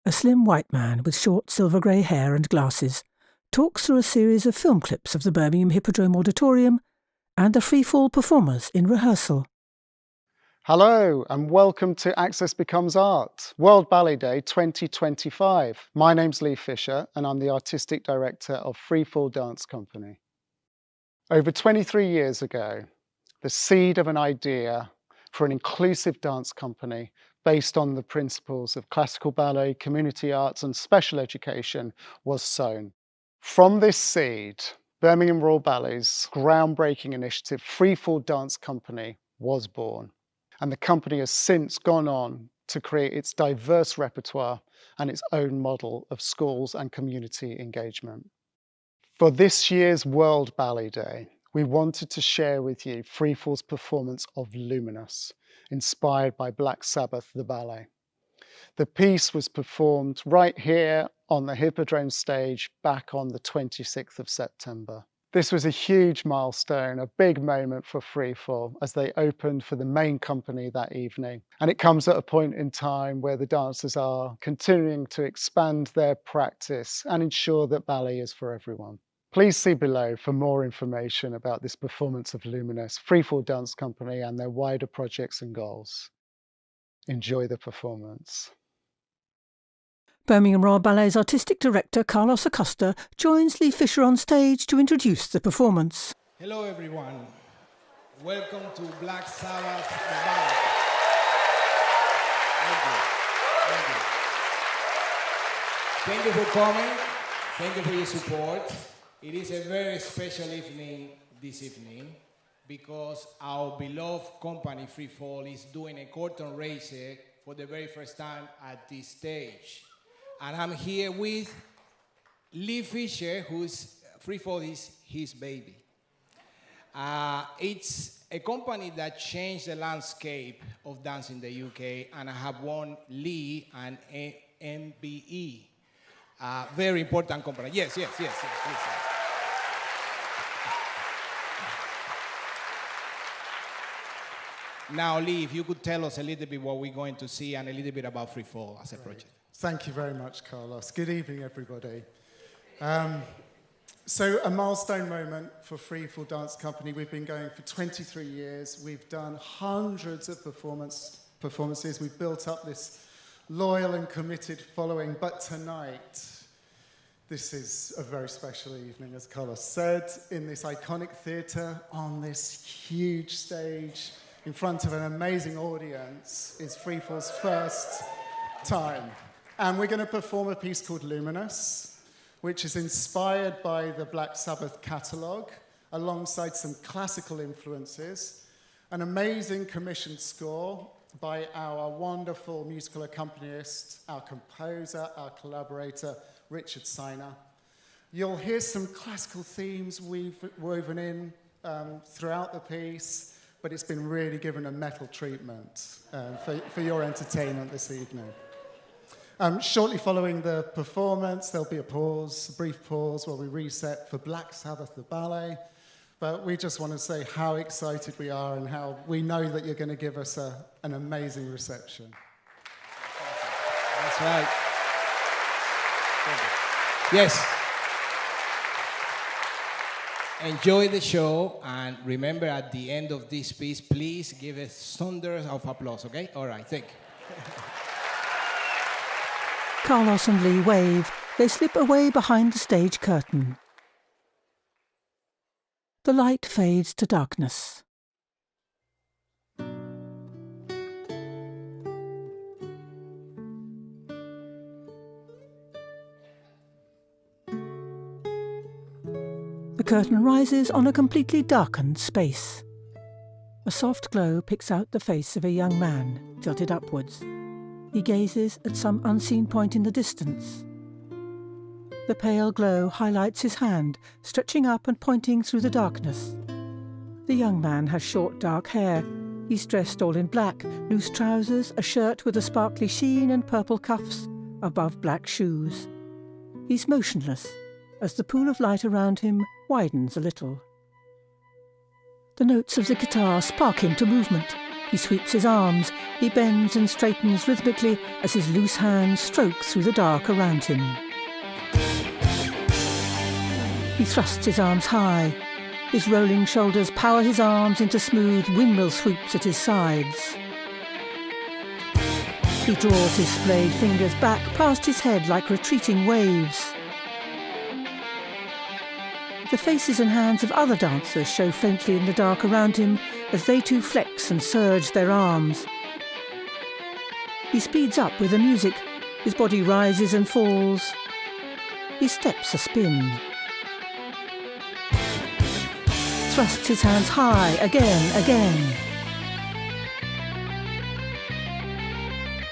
A slim white man with short silver-grey hair and glasses talks through a series of film clips of the Birmingham Hippodrome Auditorium and the Freefall performers in rehearsal. Hello and welcome to Access Becomes Art, World Ballet Day 2025. My name's Lee Fisher and I'm the Artistic Director of Freefall Dance Company. Over 23 years ago, the seed of an idea for an inclusive dance company based on the principles of classical ballet, community arts and special education was sown. From this seed, Birmingham Royal Ballet's groundbreaking initiative, Freefall Dance Company, was born. And the company has since gone on to create its diverse repertoire and its own model of schools and community engagement. For this year's World Ballet Day, we wanted to share with you Freefall's performance of Luminous, inspired by Black Sabbath, the ballet. The piece was performed right here on the Hippodrome stage back on the 26th of September. This was a huge milestone, a big moment for Freefall as they opened for the main company that evening. And it comes at a point in time where the dancers are continuing to expand their practice and ensure that ballet is for everyone. Please see below for more information about this performance of Luminous, Freefall Dance Company and their wider projects and goals. Enjoy the performance. Birmingham Royal Ballet's artistic director Carlos Acosta joins Lee Fisher on stage to introduce the performance. Hello everyone. Welcome to Black Sabbath, the ballet. Thank you. Thank you for coming. Thank you for your support. It is a very special evening this evening because our beloved company Freefall is doing a curtain raiser for the very first time at this stage. And I'm here with Lee Fisher, who's Freefall is his baby. It's a company that changed the landscape of dance in the UK, and I have won Lee and MBE. Very important company. Yes. Now, Lee, if you could tell us a little bit what we're going to see and a little bit about Freefall as a project. Thank you very much, Carlos. Good evening, everybody. So a milestone moment for Freefall Dance Company. We've been going for 23 years. We've done hundreds of performances. We've built up this loyal and committed following. But tonight, this is a very special evening, as Carlos said, in this iconic theatre, on this huge stage, in front of an amazing audience. It's Freefall's first time. And we're going to perform a piece called Luminous, which is inspired by the Black Sabbath catalogue, alongside some classical influences, an amazing commissioned score by our wonderful musical accompanist, our composer, our collaborator, Richard Seiner. You'll hear some classical themes we've woven in throughout the piece, but it's been really given a metal treatment for your entertainment this evening. Shortly following the performance, there'll be a brief pause while we reset for Black Sabbath, the ballet. But we just want to say how excited we are and how we know that you're going to give us an amazing reception. That's right. Yes. Enjoy the show, and remember at the end of this piece, please give us thunders of applause, okay? All right, thank you. Carlos and Lee wave. They slip away behind the stage curtain. The light fades to darkness. The curtain rises on a completely darkened space. A soft glow picks out the face of a young man, tilted upwards. He gazes at some unseen point in the distance. The pale glow highlights his hand, stretching up and pointing through the darkness. The young man has short dark hair. He's dressed all in black, loose trousers, a shirt with a sparkly sheen and purple cuffs, above black shoes. He's motionless, as the pool of light around him widens a little. The notes of the guitar spark him to movement. He sweeps his arms, he bends and straightens rhythmically as his loose hands stroke through the dark around him. He thrusts his arms high. His rolling shoulders power his arms into smooth windmill swoops at his sides. He draws his splayed fingers back past his head like retreating waves. The faces and hands of other dancers show faintly in the dark around him as they too flex and surge their arms. He speeds up with the music. His body rises and falls. He steps a spin. Thrusts his hands high again.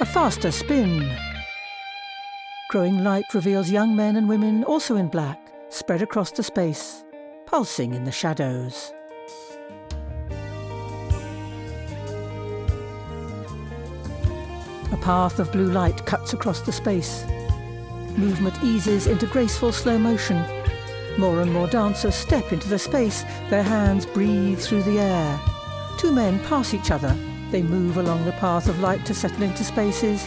A faster spin. Growing light reveals young men and women, also in black, spread across the space, pulsing in the shadows. A path of blue light cuts across the space. Movement eases into graceful slow motion. More and more dancers step into the space, their hands breathe through the air. Two men pass each other. They move along the path of light to settle into spaces.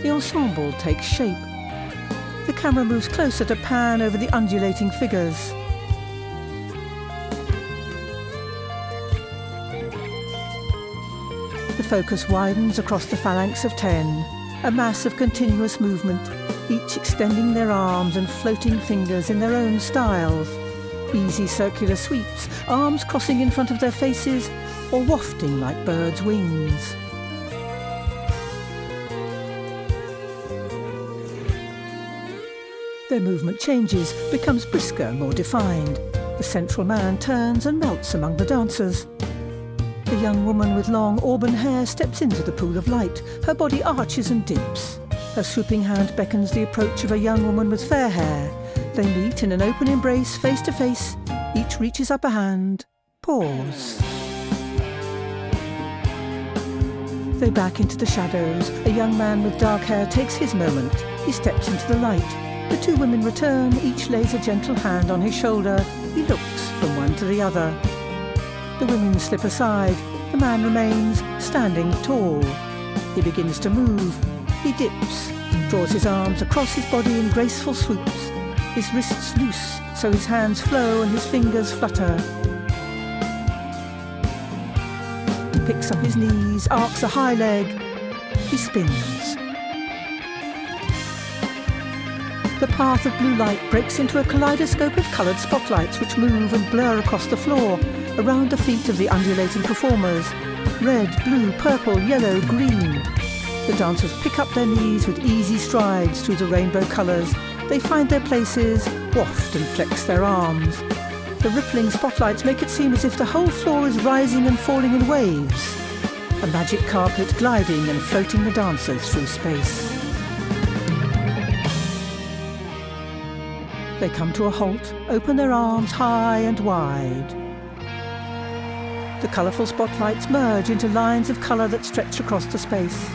The ensemble takes shape. The camera moves closer to pan over the undulating figures. The focus widens across the phalanx of 10, a mass of continuous movement, each extending their arms and floating fingers in their own styles. Easy circular sweeps, arms crossing in front of their faces or wafting like birds' wings. Their movement changes, becomes brisker, more defined. The central man turns and melts among the dancers. The young woman with long auburn hair steps into the pool of light. Her body arches and dips. Her swooping hand beckons the approach of a young woman with fair hair. They meet in an open embrace, face to face. Each reaches up a hand. Pause. They back into the shadows. A young man with dark hair takes his moment. He steps into the light. The two women return. Each lays a gentle hand on his shoulder. He looks from one to the other. The women slip aside. The man remains, standing tall. He begins to move. He dips, draws his arms across his body in graceful swoops. His wrists loose, so his hands flow and his fingers flutter. He picks up his knees, arcs a high leg. He spins. The path of blue light breaks into a kaleidoscope of coloured spotlights which move and blur across the floor, around the feet of the undulating performers. Red, blue, purple, yellow, green. The dancers pick up their knees with easy strides through the rainbow colours. They find their places, waft and flex their arms. The rippling spotlights make it seem as if the whole floor is rising and falling in waves. A magic carpet gliding and floating the dancers through space. They come to a halt, open their arms high and wide. The colourful spotlights merge into lines of colour that stretch across the space.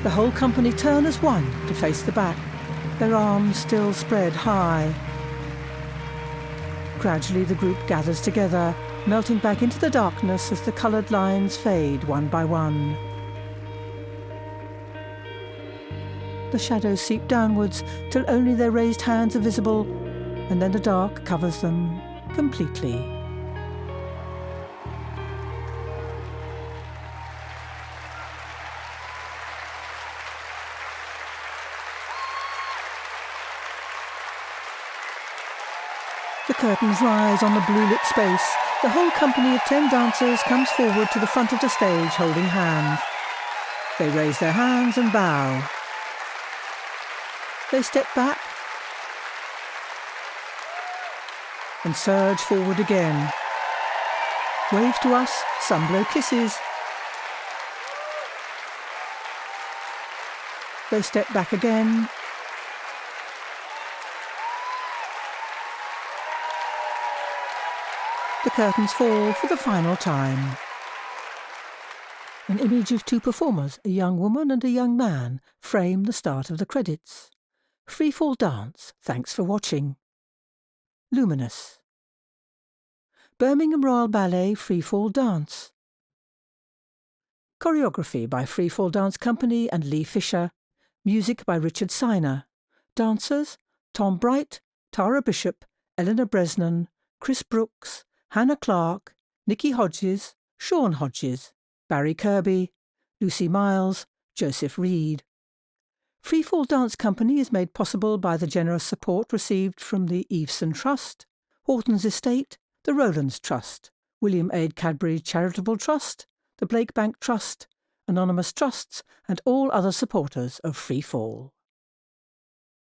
The whole company turn as one to face the back, their arms still spread high. Gradually the group gathers together, melting back into the darkness as the coloured lines fade one by one. The shadows seep downwards till only their raised hands are visible, and then the dark covers them completely. The curtains rise on the blue-lit space. The whole company of 10 dancers comes forward to the front of the stage holding hands. They raise their hands and bow. They step back and surge forward again. Wave to us, some blow kisses. They step back again. The curtains fall for the final time. An image of two performers, a young woman and a young man, frame the start of the credits. Freefall dance, thanks for watching. Luminous. Birmingham Royal Ballet Freefall dance. Choreography by Freefall Dance Company and Lee Fisher. Music by Richard Siner. Dancers: Tom Bright, Tara Bishop, Eleanor Bresnan, Chris Brooks, Hannah Clark, Nikki Hodges, Sean Hodges, Barry Kirby, Lucy Miles, Joseph Reed. Freefall Dance Company is made possible by the generous support received from the Eveson Trust, Horton's Estate, the Rowlands Trust, William Aid Cadbury Charitable Trust, the Blake Bank Trust, Anonymous Trusts, and all other supporters of Freefall.